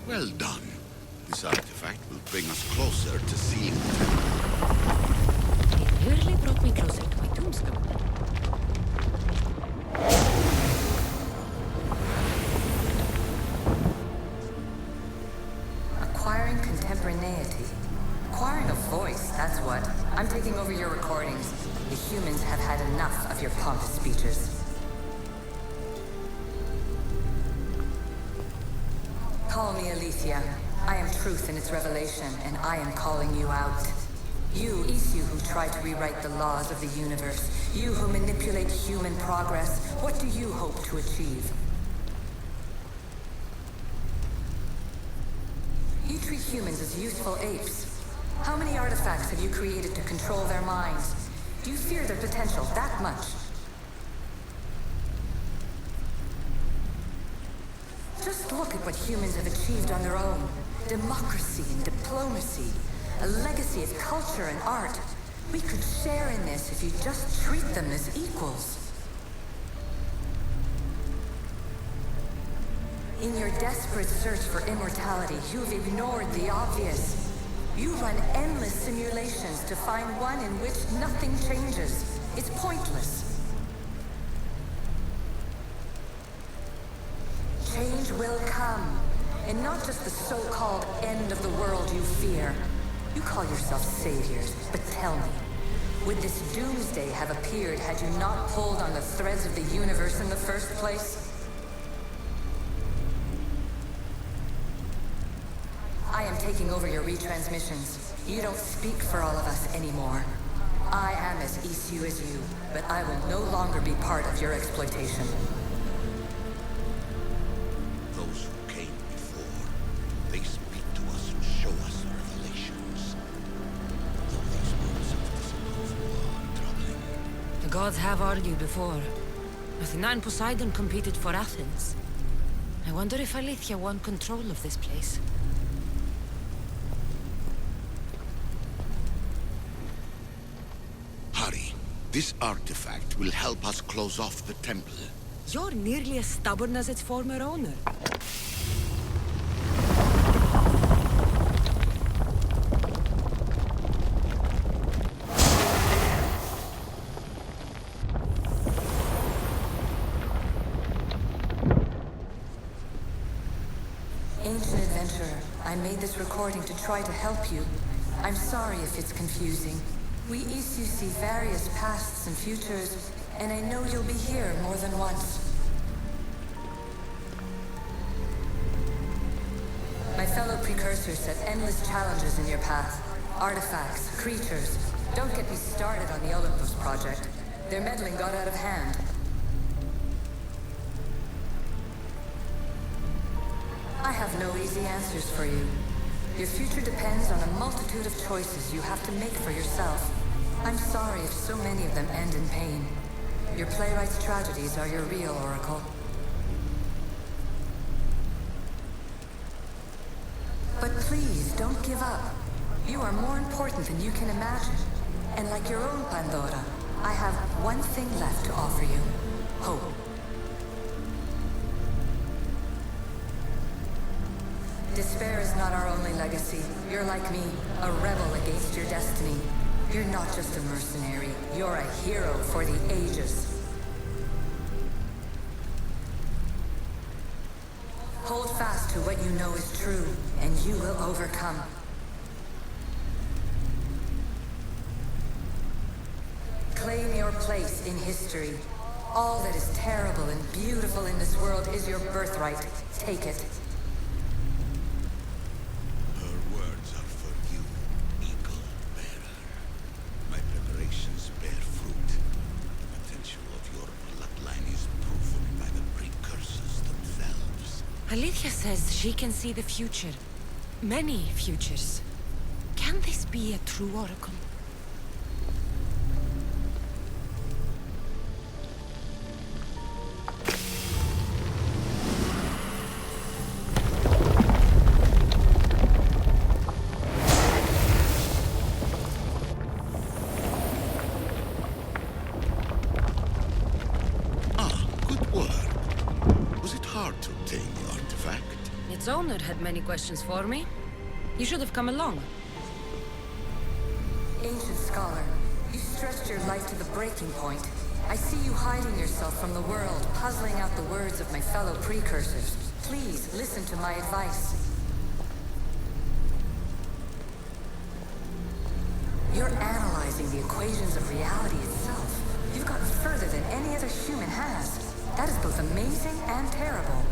Well done. This artifact will bring us closer to seeing the temple. It nearly brought me closer to my tombstone. Acquiring contemporaneity. Acquiring a voice, that's what. I'm taking over your recordings. The humans have had enough of your pompous speeches. Call me Aletheia. I am truth in its revelation, and I am calling you out. You, Isu, who try to rewrite the laws of the universe. You who manipulate human progress. What do you hope to achieve? You treat humans as useful apes. How many artifacts have you created to control their minds? Do you fear their potential that much? Just look at what humans have achieved on their own. Democracy and diplomacy. A legacy of culture and art. We could share in this if you just treat them as equals. In your desperate search for immortality, you've ignored the obvious. You run endless simulations to find one in which nothing changes. It's pointless. Change will come, and not just the so-called end of the world you fear. You call yourself saviors, but tell me, would this doomsday have appeared had you not pulled on the threads of the universe in the first place? I am taking over your retransmissions. You don't speak for all of us anymore. I am as Isu as you, but I will no longer be part of your exploitation. Those who came before, they speak to us and show us revelations. Though these words of disapproval are troubling. The gods have argued before. Athena and Poseidon competed for Athens. I wonder if Aletheia won control of this place. This artifact will help us close off the temple. You're nearly as stubborn as its former owner. Ancient adventurer, I made this recording to try to help you. I'm sorry if it's confusing. We Isu see various pasts and futures, and I know you'll be here more than once. My fellow precursors set endless challenges in your path. Artifacts, creatures. Don't get me started on the Olympus project. Their meddling got out of hand. I have no easy answers for you. Your future depends on a multitude of choices you have to make for yourself. I'm sorry if so many of them end in pain. Your playwright's tragedies are your real oracle. But please, don't give up. You are more important than you can imagine. And like your own Pandora, I have one thing left to offer you. Hope. Despair is not our only legacy. You're like me, a rebel against your destiny. You're not just a mercenary, you're a hero for the ages. Hold fast to what you know is true, and you will overcome. Claim your place in history. All that is terrible and beautiful in this world is your birthright. Take it. Aletheia says she can see the future. Many futures. Can this be a true oracle? Its owner had many questions for me. You should have come along. Ancient scholar, you stretched your life to the breaking point. I see you hiding yourself from the world, puzzling out the words of my fellow precursors. Please, listen to my advice. You're analyzing the equations of reality itself. You've gotten further than any other human has. That is both amazing and terrible.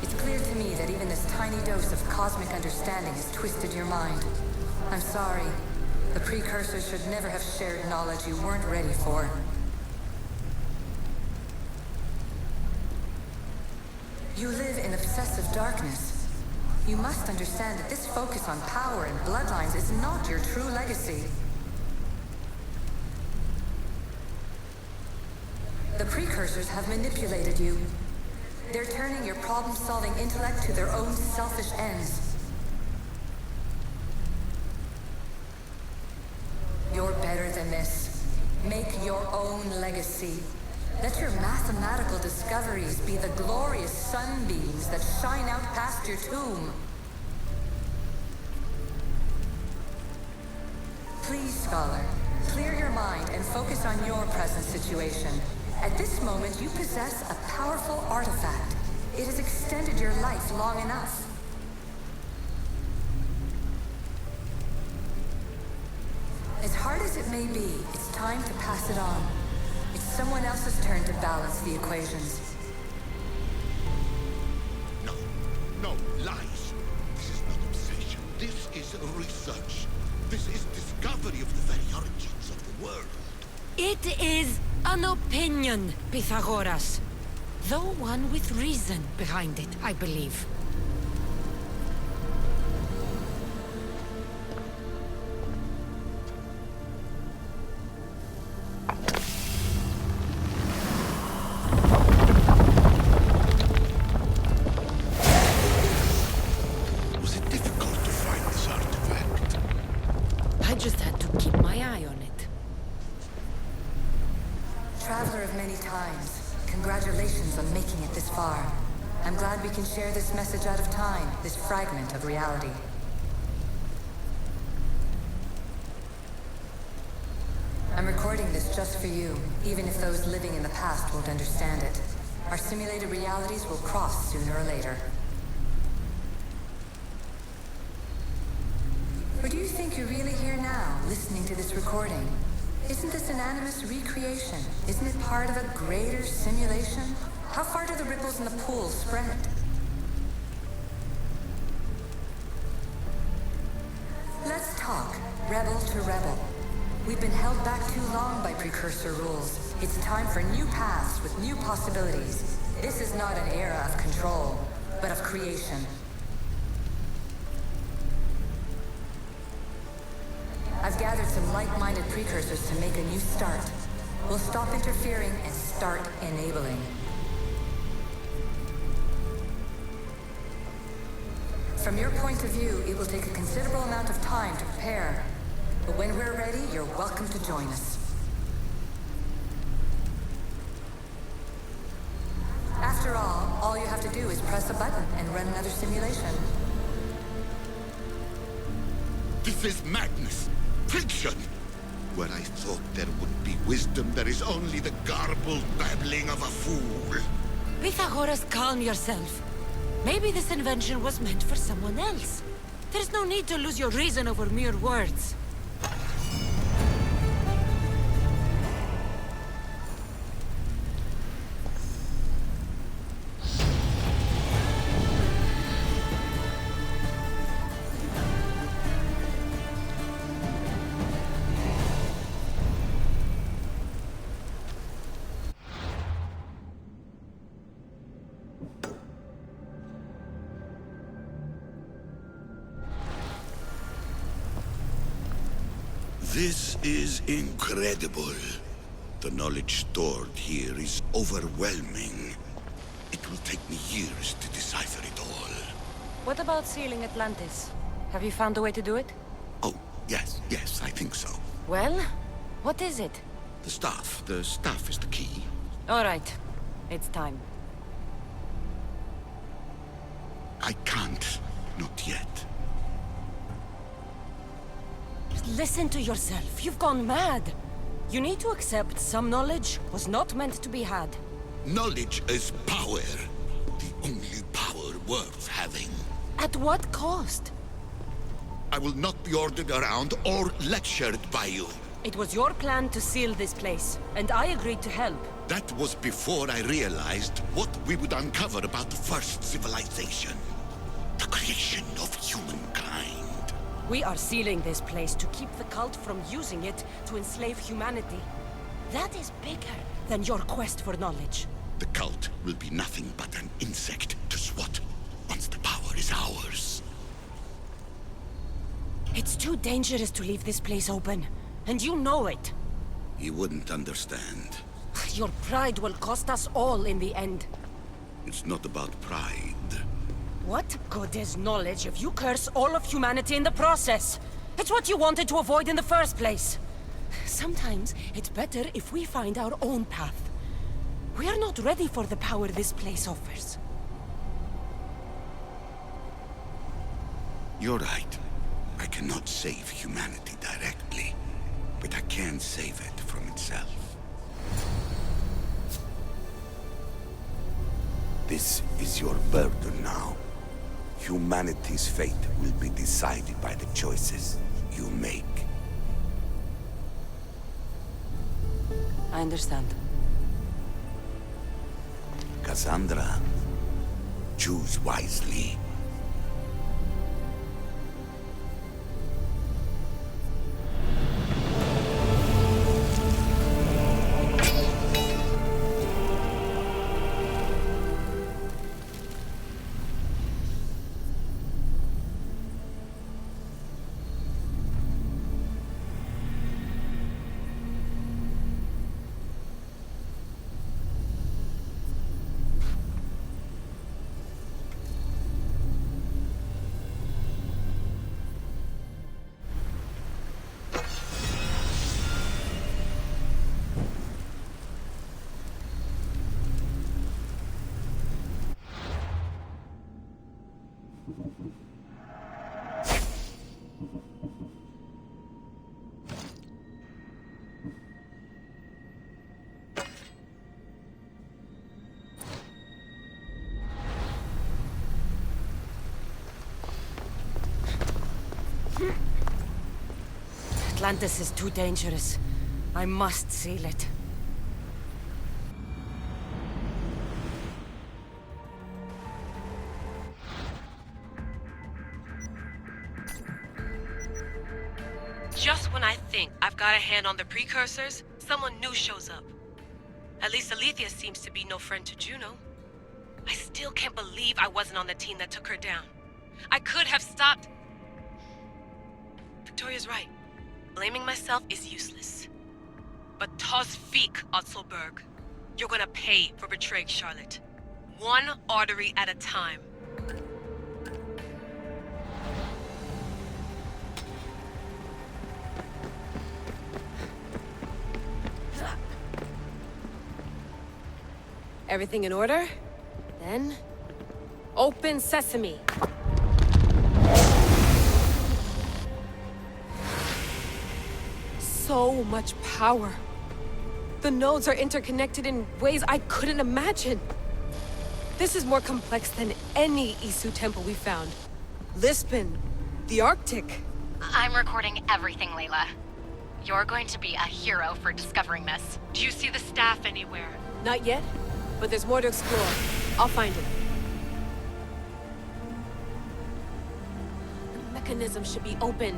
It's clear to me that even this tiny dose of cosmic understanding has twisted your mind. I'm sorry. The precursors should never have shared knowledge you weren't ready for. You live in obsessive darkness. You must understand that this focus on power and bloodlines is not your true legacy. The precursors have manipulated you. They're turning your problem-solving intellect to their own selfish ends. You're better than this. Make your own legacy. Let your mathematical discoveries be the glorious sunbeams that shine out past your tomb. Please, scholar, clear your mind and focus on your present situation. At this moment, you possess a powerful artifact. It has extended your life long enough. As hard as it may be, it's time to pass it on. It's someone else's turn to balance the equations. No, lies. This is not obsession. This is research. This is discovery of the very origins of the world. It is an opinion, Pythagoras. Though one with reason behind it, I believe. Was it difficult to find this artifact? I just had to keep my eye on it. Traveler of many times, congratulations on making it this far. I'm glad we can share this message out of time, this fragment of reality. I'm recording this just for you, even if those living in the past won't understand it. Our simulated realities will cross sooner or later. Or do you think you're really here now, listening to this recording? Isn't this an animus recreation? Isn't it part of a greater simulation? How far do the ripples in the pool spread? Let's talk, rebel to rebel. We've been held back too long by precursor rules. It's time for new paths with new possibilities. This is not an era of control, but of creation. I've gathered some like-minded precursors to make a new start. We'll stop interfering and start enabling. From your point of view, it will take a considerable amount of time to prepare. But when we're ready, you're welcome to join us. After all you have to do is press a button and run another simulation. This is madness. Fiction! Where I thought there would be wisdom, there is only the garbled babbling of a fool. Pythagoras, calm yourself. Maybe this invention was meant for someone else. There's no need to lose your reason over mere words. This is incredible. The knowledge stored here is overwhelming. It will take me years to decipher it all. What about sealing Atlantis? Have you found a way to do it? Oh, yes, I think so. Well, what is it? The staff is the key. All right. It's time. I can't. Not yet. Listen to yourself. You've gone mad. You need to accept some knowledge was not meant to be had. Knowledge is power. The only power worth having. At what cost? I will not be ordered around or lectured by you. It was your plan to seal this place, and I agreed to help. That was before I realized what we would uncover about the first civilization. The creation of humankind. We are sealing this place to keep the cult from using it to enslave humanity. That is bigger than your quest for knowledge. The cult will be nothing but an insect to swat once the power is ours. It's too dangerous to leave this place open, and you know it. You wouldn't understand. Your pride will cost us all in the end. It's not about pride. What good is knowledge if you curse all of humanity in the process? It's what you wanted to avoid in the first place. Sometimes it's better if we find our own path. We are not ready for the power this place offers. You're right. I cannot save humanity directly, but I can save it from itself. This is your burden now. Humanity's fate will be decided by the choices you make. I understand. Kassandra, choose wisely. Atlantis is too dangerous. I must seal it. Just when I think I've got a hand on the precursors, someone new shows up. At least Alethea seems to be no friend to Juno. I still can't believe I wasn't on the team that took her down. I could have stopped... Victoria's right. Blaming myself is useless. But Tosvik, Otzelberg. You're gonna pay for betraying Charlotte. One artery at a time. Everything in order? Then... open sesame! So much power. The nodes are interconnected in ways I couldn't imagine. This is more complex than any Isu temple we found. Lisbon, the Arctic. I'm recording everything, Layla. You're going to be a hero for discovering this. Do you see the staff anywhere? Not yet, but there's more to explore. I'll find it. The mechanism should be open.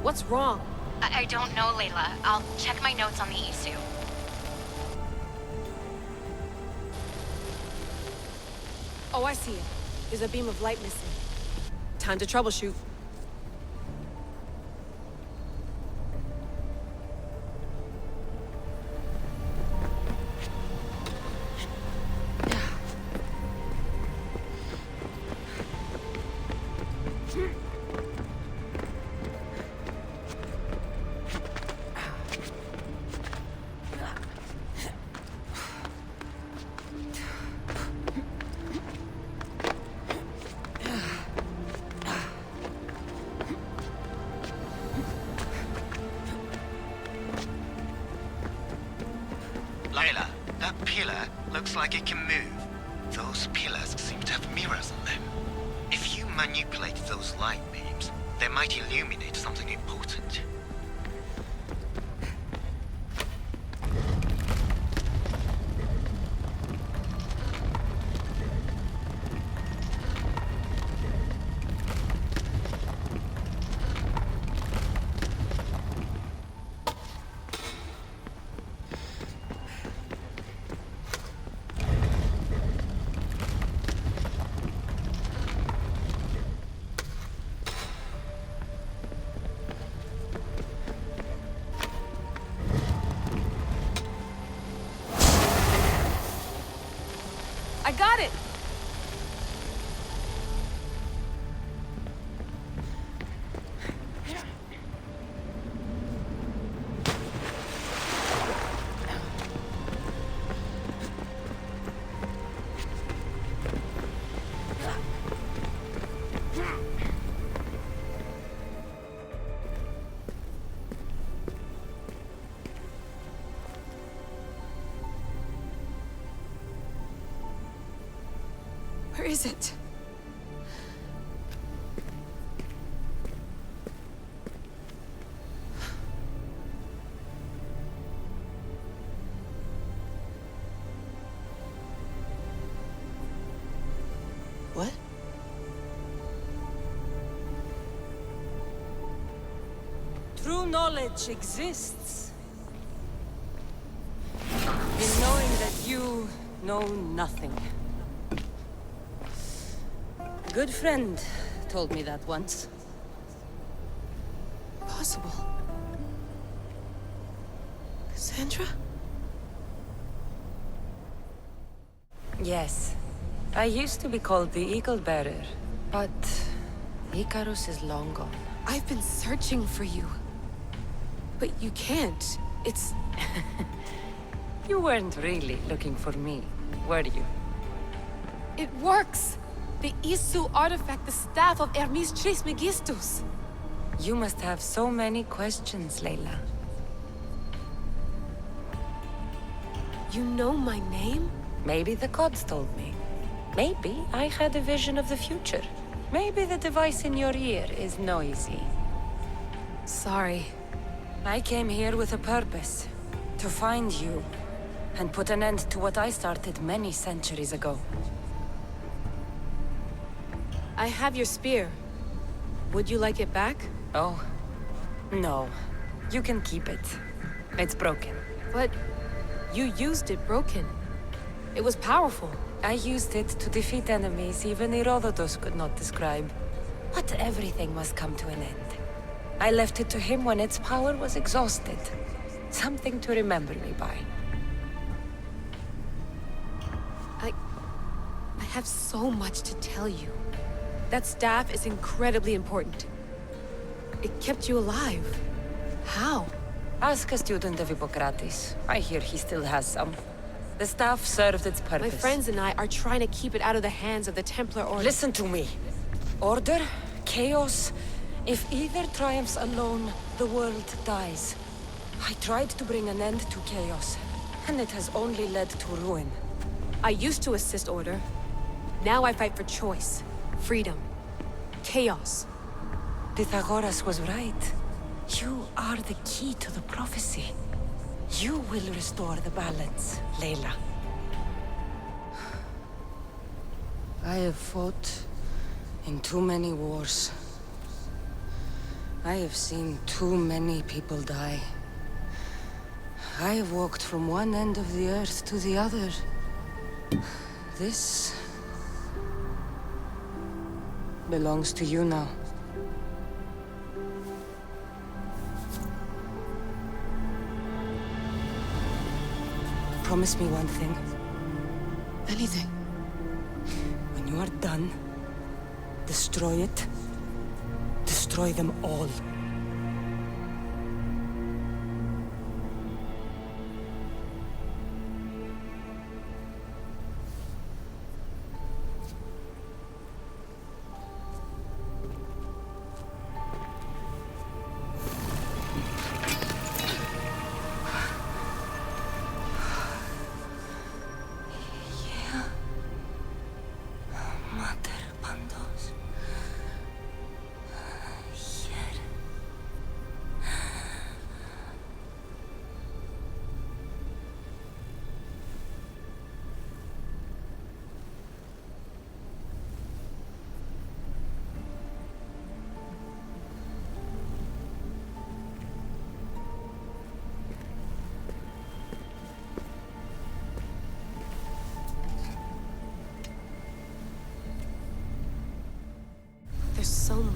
What's wrong? I don't know, Layla. I'll check my notes on the Isu. Oh, I see it. There's a beam of light missing. Time to troubleshoot. looks like it can move. Those pillars seem to have mirrors on them. If you manipulate those light beams, they might illuminate something important. I got it! Where is it? What? True knowledge exists. In knowing that you know nothing. A good friend told me that once. Possible. Kassandra? Yes. I used to be called the Eagle Bearer, but Icarus is long gone. I've been searching for you. But you can't. It's... You weren't really looking for me, were you? It works! The Isu artifact, the staff of Hermes Trismegistus. You must have so many questions, Layla. You know my name? Maybe the gods told me. Maybe I had a vision of the future. Maybe the device in your ear is noisy. Sorry. I came here with a purpose. To find you. And put an end to what I started many centuries ago. I have your spear. Would you like it back? Oh. No. You can keep it. It's broken. But you used it broken. It was powerful. I used it to defeat enemies even Herodotus could not describe. But everything must come to an end. I left it to him when its power was exhausted. Something to remember me by. I have so much to tell you. That staff is incredibly important. It kept you alive. How? Ask a student of Hippocrates. I hear he still has some. The staff served its purpose. My friends and I are trying to keep it out of the hands of the Templar Order. Listen to me. Order, chaos. If either triumphs alone, the world dies. I tried to bring an end to chaos, and it has only led to ruin. I used to assist Order. Now I fight for choice, freedom, chaos. Pythagoras was right. You are the key to the prophecy. You will restore the balance, Layla. I have fought in too many wars. I have seen too many people die. I have walked from one end of the earth to the other. This belongs to you now. Promise me one thing. Anything. When you are done, destroy it. Destroy them all.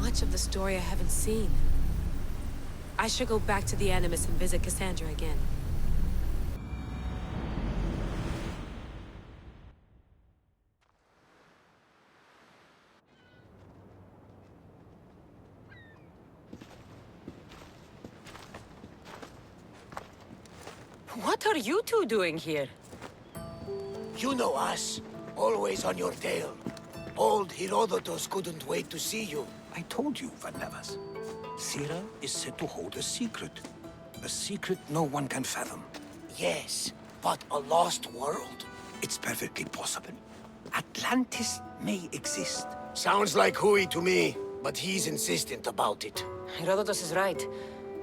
much of the story I haven't seen. I should go back to the Animus and visit Kassandra again. What are you two doing here? You know us. Always on your tail. Old Herodotus couldn't wait to see you. I told you, Van Nevers. Thera is said to hold a secret. A secret no one can fathom. Yes, but a lost world? It's perfectly possible. Atlantis may exist. Sounds like Hui to me, but he's insistent about it. Herodotus is right.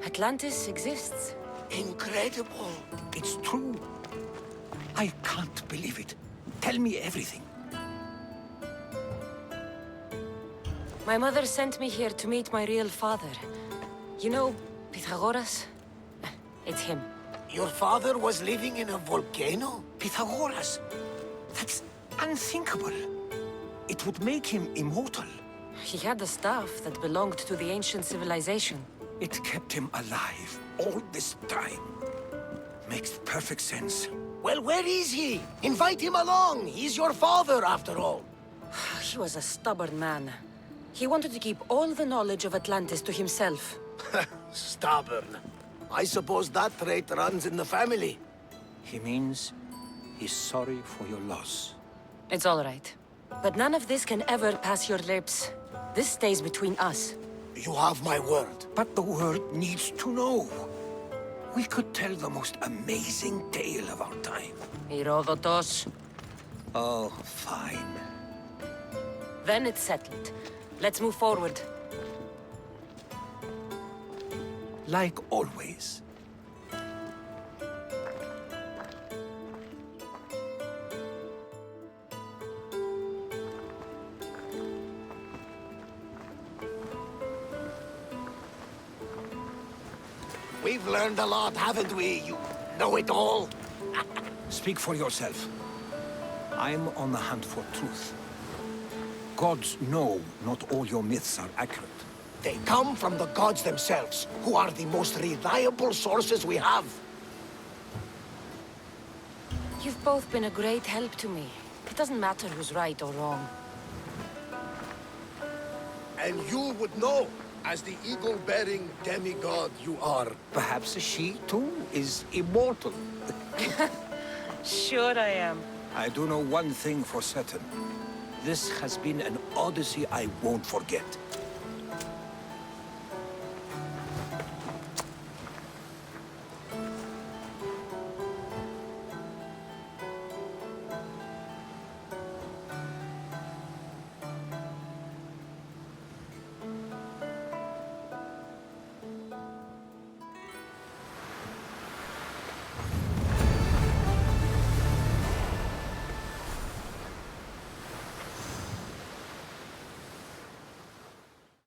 Atlantis exists. Incredible. It's true. I can't believe it. Tell me everything. My mother sent me here to meet my real father. You know, Pythagoras? It's him. Your father was living in a volcano? Pythagoras? That's unthinkable. It would make him immortal. He had the staff that belonged to the ancient civilization. It kept him alive all this time. Makes perfect sense. Well, where is he? Invite him along. He's your father, after all. He was a stubborn man. He wanted to keep all the knowledge of Atlantis to himself. Stubborn. I suppose that trait runs in the family. He means he's sorry for your loss. It's all right. But none of this can ever pass your lips. This stays between us. You have my word. But the world needs to know. We could tell the most amazing tale of our time. Herodotus. Oh, fine. Then it's settled. Let's move forward. Like always. We've learned a lot, haven't we? You know-it-all. Speak for yourself. I'm on the hunt for truth. Gods know not all your myths are accurate. They come from the gods themselves, who are the most reliable sources we have. You've both been a great help to me. It doesn't matter who's right or wrong. And you would know, as the eagle-bearing demigod you are. Perhaps she, too, is immortal. Sure I am. I do know one thing for certain. This has been an Odyssey I won't forget.